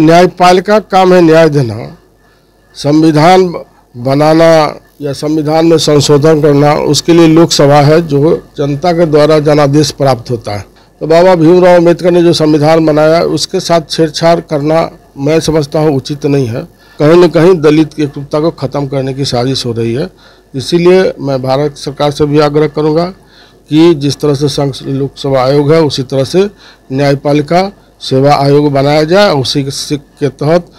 न्यायपालिका का काम है न्याय देना, संविधान बनाना या संविधान में संशोधन करना, उसके लिए लोकसभा है जो जनता के द्वारा जनादेश प्राप्त होता है। तो बाबा भीमराव अम्बेडकर ने जो संविधान बनाया उसके साथ छेड़छाड़ करना मैं समझता हूँ उचित नहीं है। कहीं न कहीं दलित की एकजुटता को ख़त्म करने की साजिश हो रही है। इसीलिए मैं भारत सरकार से भी आग्रह करूँगा कि जिस तरह से लोकसभा आयोग है उसी तरह से न्यायपालिका सेवा आयोग बनाया जाए, उसी के तहत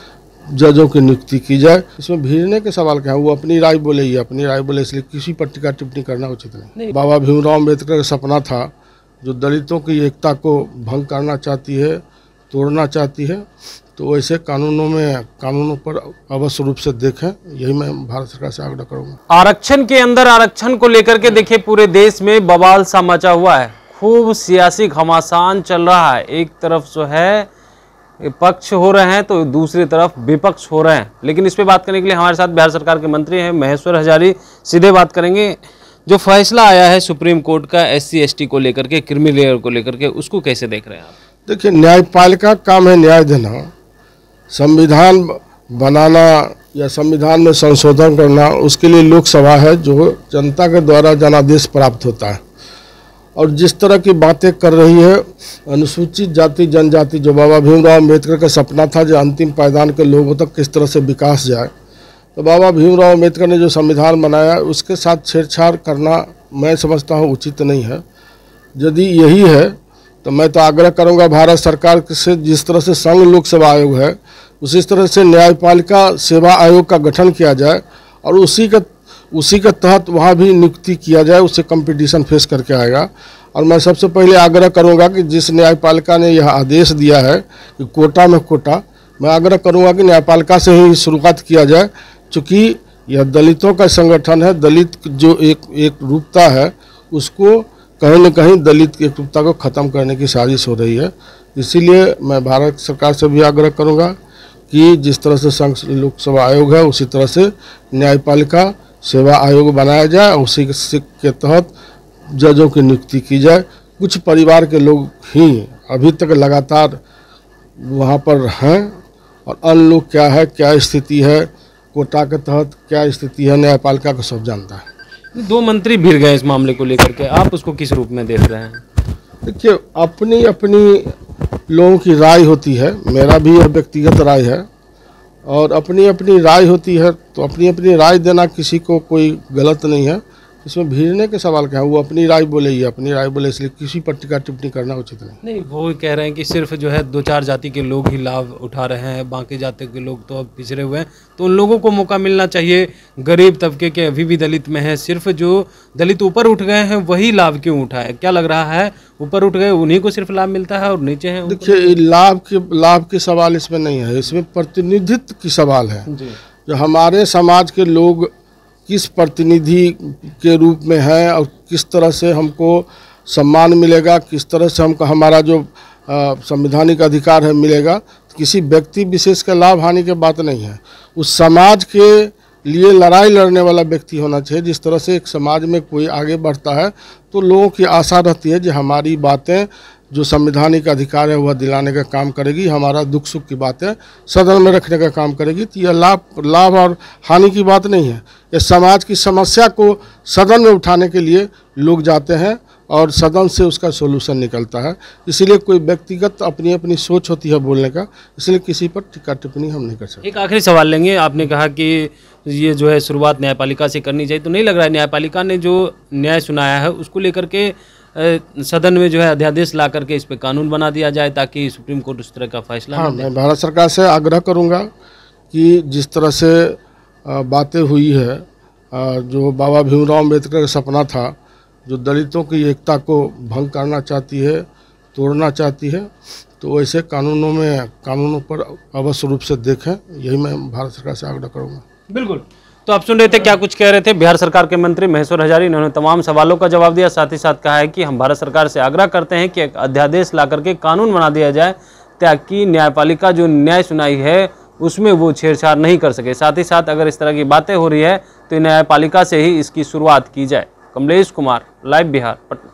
जजों की नियुक्ति की जाए। इसमें भिड़ने के सवाल क्या है, वो अपनी राय बोले, ये अपनी राय बोले, इसलिए किसी पर टीका टिप्पणी करना उचित नहीं। बाबा भीमराव अम्बेडकर का सपना था जो दलितों की एकता को भंग करना चाहती है, तोड़ना चाहती है, तो ऐसे कानूनों पर अवश्य रूप से देखें, यही मैं भारत सरकार से आग्रह करूँगा। आरक्षण के अंदर आरक्षण को लेकर के देखिए पूरे देश में बवाल सा मचा हुआ है, खूब सियासी घमासान चल रहा है। एक तरफ जो है पक्ष हो रहे हैं तो दूसरी तरफ विपक्ष हो रहे हैं। लेकिन इस पे बात करने के लिए हमारे साथ बिहार सरकार के मंत्री हैं महेश्वर हजारी। सीधे बात करेंगे, जो फैसला आया है सुप्रीम कोर्ट का SC ST को लेकर के, क्रीमी लेयर को लेकर के, उसको कैसे देख रहे हैं आप? देखिए, न्यायपालिका का काम है न्याय देना, संविधान बनाना या संविधान में संशोधन करना, उसके लिए लोकसभा है जो जनता के द्वारा जनादेश प्राप्त होता है। और जिस तरह की बातें कर रही है अनुसूचित जाति जनजाति, जो बाबा भीमराव अम्बेडकर का सपना था जो अंतिम पायदान के लोगों तक किस तरह से विकास जाए, तो बाबा भीमराव अम्बेडकर ने जो संविधान बनाया उसके साथ छेड़छाड़ करना मैं समझता हूँ उचित नहीं है। यदि यही है तो मैं तो आग्रह करूँगा भारत सरकार से, जिस तरह से संघ लोकसेवा आयोग है उसी तरह से न्यायपालिका सेवा आयोग का गठन किया जाए और उसी के तहत वहाँ भी नियुक्ति किया जाए, उससे कंपटीशन फेस करके आएगा। और मैं सबसे पहले आग्रह करूँगा कि जिस न्यायपालिका ने यह आदेश दिया है कि कोटा में कोटा, मैं आग्रह करूँगा कि न्यायपालिका से ही शुरुआत किया जाए, चूँकि यह दलितों का संगठन है। दलित जो एक रूपता है उसको कहीं न कहीं दलित की एकजुटता को ख़त्म करने की साजिश हो रही है। इसीलिए मैं भारत सरकार से भी आग्रह करूँगा कि जिस तरह से लोकसभा आयोग है उसी तरह से न्यायपालिका सेवा आयोग बनाया जाए, उसी के तहत जजों की नियुक्ति की जाए। कुछ परिवार के लोग ही अभी तक लगातार वहाँ पर हैं और अन्य लोग क्या है, क्या स्थिति है, कोटा के तहत क्या स्थिति है, न्यायपालिका को सब जानता है। 2 मंत्री भिड़ गए इस मामले को लेकर के, आप उसको किस रूप में देख रहे हैं? देखिए, अपनी लोगों की राय होती है, मेरा भी यह व्यक्तिगत राय है और अपनी राय होती है, तो अपनी राय देना किसी को कोई गलत नहीं है। इसमें भिड़ने के सवाल क्या है, वो अपनी राय बोले, ये अपनी राय बोले, इसलिए किसी पर टीका टिप्पणी करना उचित नहीं। वो कह रहे हैं कि सिर्फ जो है 2-4 जाति के लोग ही लाभ उठा रहे हैं, बाकी जाति के लोग तो अब पिछड़े हुए हैं, तो उन लोगों को मौका मिलना चाहिए। गरीब तबके के अभी भी दलित में है, सिर्फ जो दलित ऊपर उठ गए हैं वही लाभ क्यों उठाए? क्या लग रहा है ऊपर उठ गए उन्हीं को सिर्फ लाभ मिलता है और नीचे हैं? देखिए, लाभ के सवाल इसमें नहीं है, इसमें प्रतिनिधित्व की सवाल है। जो हमारे समाज के लोग किस प्रतिनिधि के रूप में हैं और किस तरह से हमको सम्मान मिलेगा, किस तरह से हमको हमारा जो संवैधानिक अधिकार है मिलेगा, किसी व्यक्ति विशेष का लाभ हानि की बात नहीं है। उस समाज के लिए लड़ाई लड़ने वाला व्यक्ति होना चाहिए। जिस तरह से एक समाज में कोई आगे बढ़ता है तो लोगों की आशा रहती है कि हमारी बातें जो संवैधानिक अधिकार है वह दिलाने का काम करेगी, हमारा दुख सुख की बातें सदन में रखने का काम करेगी। तो यह लाभ और हानि की बात नहीं है, ये समाज की समस्या को सदन में उठाने के लिए लोग जाते हैं और सदन से उसका सोल्यूशन निकलता है। इसीलिए कोई व्यक्तिगत अपनी सोच होती है बोलने का, इसलिए किसी पर टीका टिप्पणी हम नहीं कर सकते। एक आखिरी सवाल लेंगे, आपने कहा कि ये जो है शुरुआत न्यायपालिका से करनी चाहिए, तो नहीं लग रहा है न्यायपालिका ने जो न्याय सुनाया है उसको लेकर के सदन में जो है अध्यादेश ला करके इस पे कानून बना दिया जाए ताकि सुप्रीम कोर्ट उस तरह का फैसला? हाँ, मैं भारत सरकार से आग्रह करूँगा कि जिस तरह से बातें हुई है, जो बाबा भीमराव अम्बेडकर का सपना था जो दलितों की एकता को भंग करना चाहती है, तोड़ना चाहती है, तो ऐसे कानूनों पर अवश्य रूप से देखें, यही मैं भारत सरकार से आग्रह करूँगा। बिल्कुल। तो आप सुन रहे थे क्या कुछ कह रहे थे बिहार सरकार के मंत्री महेश्वर हजारी। इन्होंने तमाम सवालों का जवाब दिया, साथ ही साथ कहा है कि हम भारत सरकार से आग्रह करते हैं कि एक अध्यादेश ला करके कानून बना दिया जाए ताकि न्यायपालिका जो न्याय सुनाई है उसमें वो छेड़छाड़ नहीं कर सके। साथ ही साथ अगर इस तरह की बातें हो रही है तो न्यायपालिका से ही इसकी शुरुआत की जाए। कमलेश कुमार, लाइव बिहार, पटना।